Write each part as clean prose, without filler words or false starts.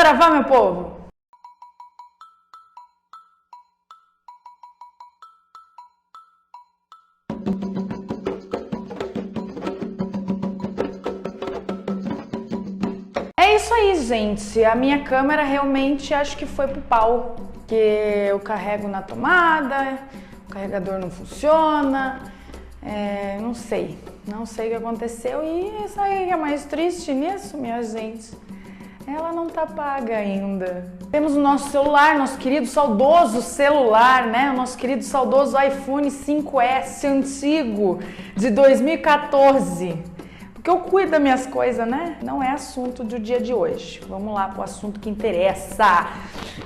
Saravá, meu povo! É isso aí, gente. A minha câmera realmente acho que foi pro pau. Que eu carrego na tomada, o carregador não funciona. Não sei o que aconteceu. E isso aí é mais triste nisso, minha gente. Ela não tá paga ainda. Temos o nosso celular, nosso querido saudoso celular, né? O nosso querido saudoso iPhone 5S antigo de 2014. Porque eu cuido das minhas coisas, né? Não é assunto do dia de hoje. Vamos lá pro assunto que interessa.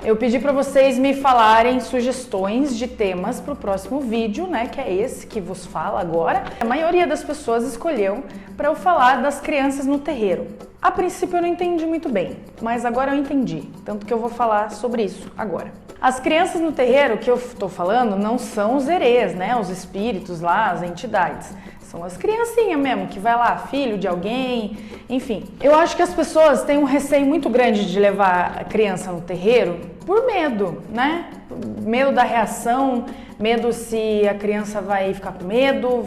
Eu pedi para vocês me falarem sugestões de temas pro próximo vídeo, né? Que é esse que vos fala agora. A maioria das pessoas escolheu para eu falar das crianças no terreiro. A princípio eu não entendi muito bem, mas agora eu entendi. Tanto que eu vou falar sobre isso agora. As crianças no terreiro que eu tô falando não são os herês, né? Os espíritos lá, as entidades. São as criancinhas mesmo, que vai lá, filho de alguém, enfim. Eu acho que as pessoas têm um receio muito grande de levar a criança no terreiro por medo, né? Medo da reação, medo se a criança vai ficar com medo,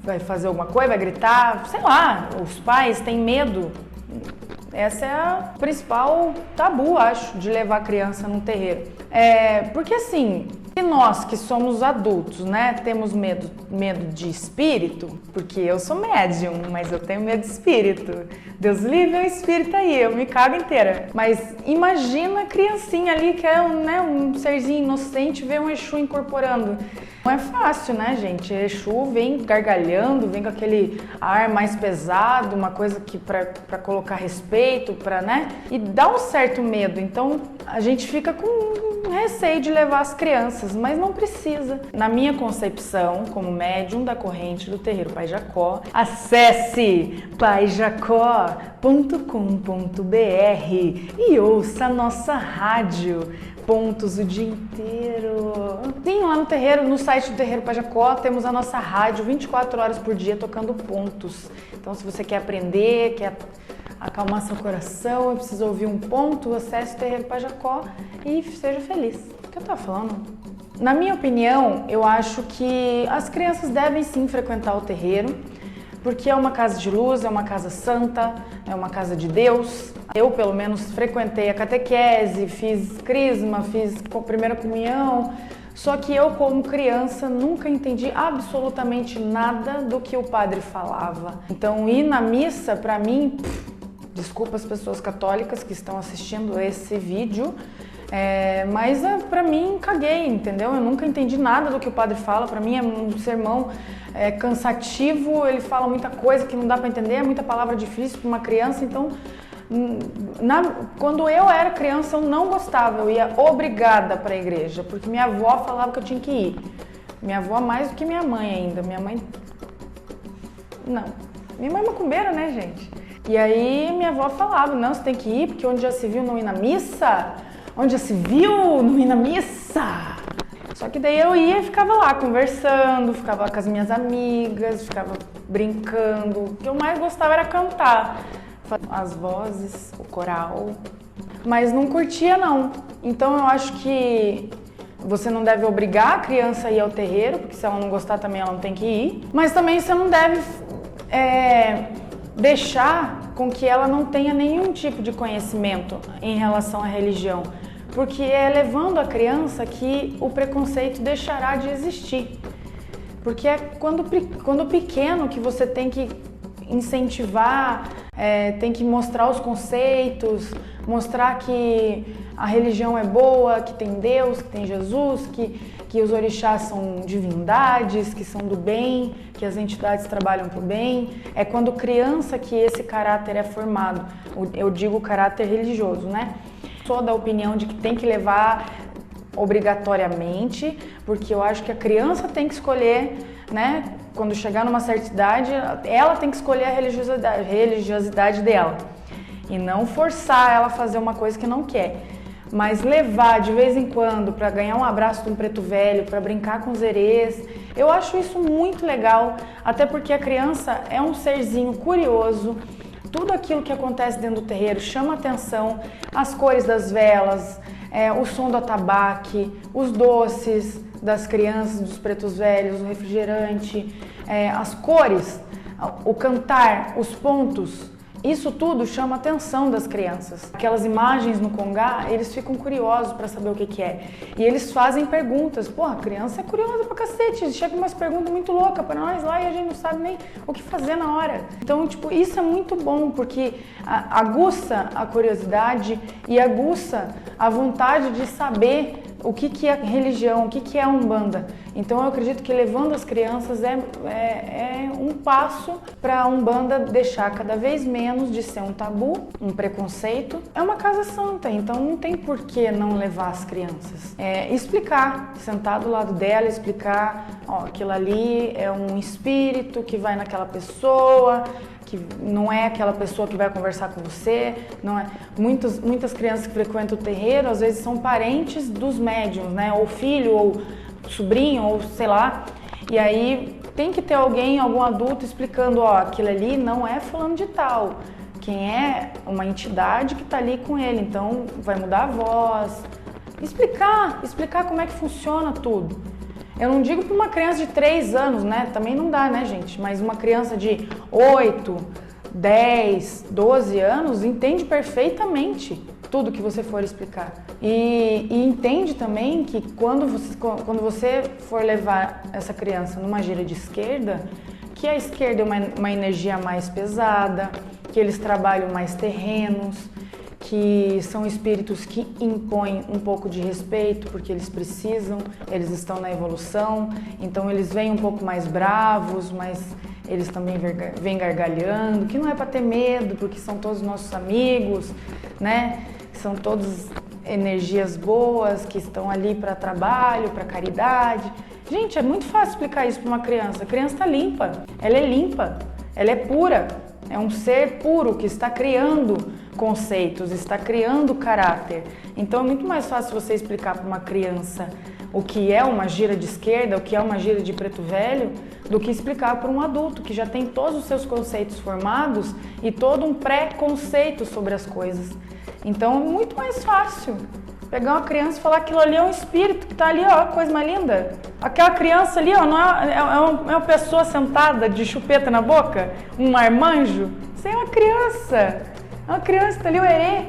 vai fazer alguma coisa, vai gritar, sei lá, os pais têm medo. Essa é a principal tabu, acho, de levar a criança num terreiro. Porque assim, se nós que somos adultos, né, temos medo de espírito, porque eu sou médium, mas eu tenho medo de espírito. Deus livre é um espírito aí, eu me cago inteira. Mas imagina a criancinha ali que é um serzinho inocente, ver um Exu incorporando. Não é fácil, né, gente? Exu vem gargalhando, vem com aquele ar mais pesado, uma coisa que para colocar respeito, né? E dá um certo medo. Então a gente fica com receio de levar as crianças, mas não precisa. Na minha concepção, como médium da corrente do terreiro Pai Jacó, acesse paijacó.com.br e ouça a nossa rádio. Pontos o dia inteiro. Sim, lá no terreiro, no site do Terreiro Pai Jacó, temos a nossa rádio 24 horas por dia tocando pontos. Então, se você quer aprender, quer acalmar seu coração, precisa ouvir um ponto, acesse o Terreiro Pai Jacó e seja feliz. O que eu tava falando? Na minha opinião, eu acho que as crianças devem sim frequentar o terreiro, porque é uma casa de luz, é uma casa santa, é uma casa de Deus. Eu, pelo menos, frequentei a catequese, fiz crisma, fiz primeira comunhão, só que eu, como criança, nunca entendi absolutamente nada do que o padre falava. Então, ir na missa, pra mim, desculpa as pessoas católicas que estão assistindo esse vídeo, mas pra mim, caguei, entendeu? Eu nunca entendi nada do que o padre fala, pra mim é um sermão cansativo, ele fala muita coisa que não dá pra entender, é muita palavra difícil pra uma criança, então... Quando eu era criança eu não gostava, eu ia obrigada para a igreja, porque minha avó falava que eu tinha que ir. Minha avó mais do que minha mãe ainda, minha mãe é macumbeira, né, gente? E aí minha avó falava, não, você tem que ir, porque onde já se viu não ir na missa, onde já se viu não ir na missa. Só que daí eu ia e ficava lá conversando, ficava com as minhas amigas, ficava brincando, o que eu mais gostava era cantar. As vozes, o coral, mas não curtia não. Então eu acho que você não deve obrigar a criança a ir ao terreiro, porque se ela não gostar também ela não tem que ir. Mas também você não deve deixar com que ela não tenha nenhum tipo de conhecimento em relação à religião, porque é levando a criança que o preconceito deixará de existir. Porque é quando pequeno que você tem que incentivar, tem que mostrar os conceitos, mostrar que a religião é boa, que tem Deus, que tem Jesus, que os orixás são divindades, que são do bem, que as entidades trabalham para o bem. É quando criança que esse caráter é formado, eu digo caráter religioso, né? Sou da opinião de que tem que levar obrigatoriamente, porque eu acho que a criança tem que escolher, né? Quando chegar numa certa idade, ela tem que escolher a religiosidade dela e não forçar ela a fazer uma coisa que não quer. Mas levar de vez em quando para ganhar um abraço de um preto velho, para brincar com os herês, eu acho isso muito legal, até porque a criança é um serzinho curioso, Tudo aquilo que acontece dentro do terreiro chama atenção, as cores das velas, o som do atabaque, os doces das crianças, dos pretos velhos, o refrigerante, as cores, o cantar, os pontos. Isso tudo chama a atenção das crianças. Aquelas imagens no congá, eles ficam curiosos para saber o que é. E eles fazem perguntas. Porra, a criança é curiosa pra cacete. Chega umas perguntas muito loucas pra nós lá e a gente não sabe nem o que fazer na hora. Então, tipo, isso é muito bom, porque aguça a curiosidade e aguça a vontade de saber o que é religião, o que é a Umbanda. Então eu acredito que levando as crianças é um passo para a Umbanda deixar cada vez menos de ser um tabu, um preconceito. É uma casa santa, então não tem por que não levar as crianças. Explicar, sentar do lado dela, explicar, ó, aquilo ali é um espírito que vai naquela pessoa, que não é aquela pessoa que vai conversar com você, não é. Muitas crianças que frequentam o terreiro, às vezes são parentes dos médiuns, né? Ou filho, ou sobrinho, ou sei lá. E aí tem que ter alguém, algum adulto explicando, ó, aquilo ali não é fulano de tal. Quem é uma entidade que tá ali com ele, então vai mudar a voz. Explicar como é que funciona tudo. Eu não digo para uma criança de 3 anos, né? Também não dá, né, gente? Mas uma criança de 8, 10, 12 anos entende perfeitamente tudo que você for explicar. E entende também que quando você for levar essa criança numa gira de esquerda, que a esquerda é uma energia mais pesada, que eles trabalham mais terrenos, que são espíritos que impõem um pouco de respeito, porque eles precisam, eles estão na evolução, então eles vêm um pouco mais bravos, mas eles também vêm gargalhando, que não é para ter medo, porque são todos nossos amigos, né? São todos energias boas, que estão ali para trabalho, para caridade. Gente, é muito fácil explicar isso para uma criança. A criança está limpa, ela é pura, é um ser puro que está criando conceitos, está criando caráter. Então é muito mais fácil você explicar para uma criança o que é uma gira de esquerda, o que é uma gira de preto velho, do que explicar para um adulto que já tem todos os seus conceitos formados e todo um pré-conceito sobre as coisas. Então é muito mais fácil pegar uma criança e falar que aquilo ali é um espírito que está ali, ó, coisa mais linda. Aquela criança ali, ó, não é uma pessoa sentada de chupeta na boca, um marmanjo. Isso é uma criança. É uma criança que está ali, o herê,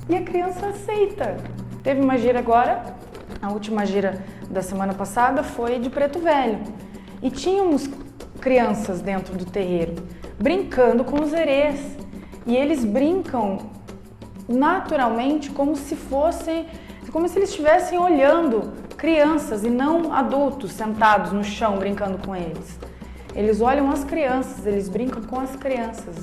e a criança aceita. Teve uma gira agora, a última gira da semana passada foi de preto velho. E tínhamos crianças dentro do terreiro brincando com os herês. E eles brincam naturalmente como se eles estivessem olhando crianças e não adultos sentados no chão brincando com eles. Eles olham as crianças, eles brincam com as crianças.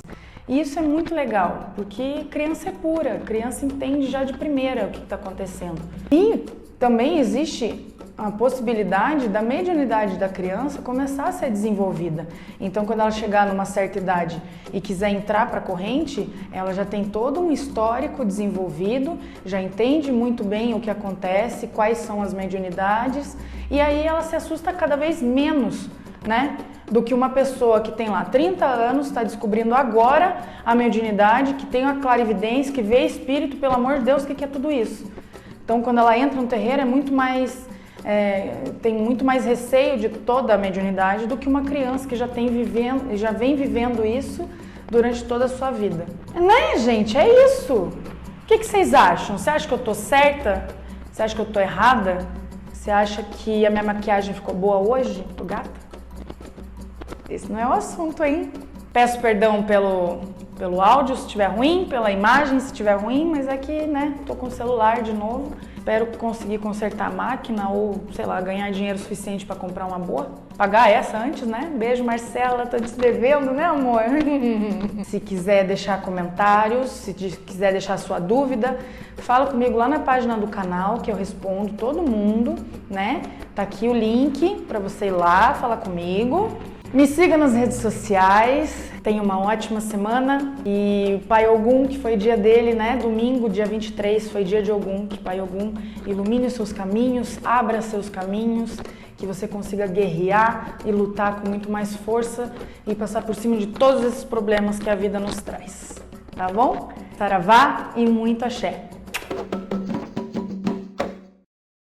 E isso é muito legal, porque criança é pura, criança entende já de primeira o que está acontecendo. E também existe a possibilidade da mediunidade da criança começar a ser desenvolvida. Então, quando ela chegar numa certa idade e quiser entrar para a corrente, ela já tem todo um histórico desenvolvido, já entende muito bem o que acontece, quais são as mediunidades, e aí ela se assusta cada vez menos, né? Do que uma pessoa que tem lá 30 anos, está descobrindo agora a mediunidade, que tem a clarividência, que vê espírito, pelo amor de Deus, o que é tudo isso? Então, quando ela entra no terreiro, tem muito mais receio de toda a mediunidade do que uma criança que já vem vivendo isso durante toda a sua vida. Né, gente? É isso! O que vocês acham? Você acha que eu tô certa? Você acha que eu tô errada? Você acha que a minha maquiagem ficou boa hoje? Tô gata? Esse não é o assunto, hein? Peço perdão pelo áudio se estiver ruim, pela imagem se estiver ruim, mas é que, né, tô com o celular de novo. Espero conseguir consertar a máquina ou, sei lá, ganhar dinheiro suficiente para comprar uma boa. Pagar essa antes, né? Beijo, Marcela, tô te devendo, né, amor? Se quiser deixar comentários, se quiser deixar sua dúvida, fala comigo lá na página do canal, que eu respondo todo mundo, né? Tá aqui o link para você ir lá falar comigo. Me siga nas redes sociais, tenha uma ótima semana e o Pai Ogum, que foi dia dele, né? Domingo, dia 23, foi dia de Ogum, que Pai Ogum ilumine os seus caminhos, abra seus caminhos, que você consiga guerrear e lutar com muito mais força e passar por cima de todos esses problemas que a vida nos traz. tá bom? Saravá e muito axé.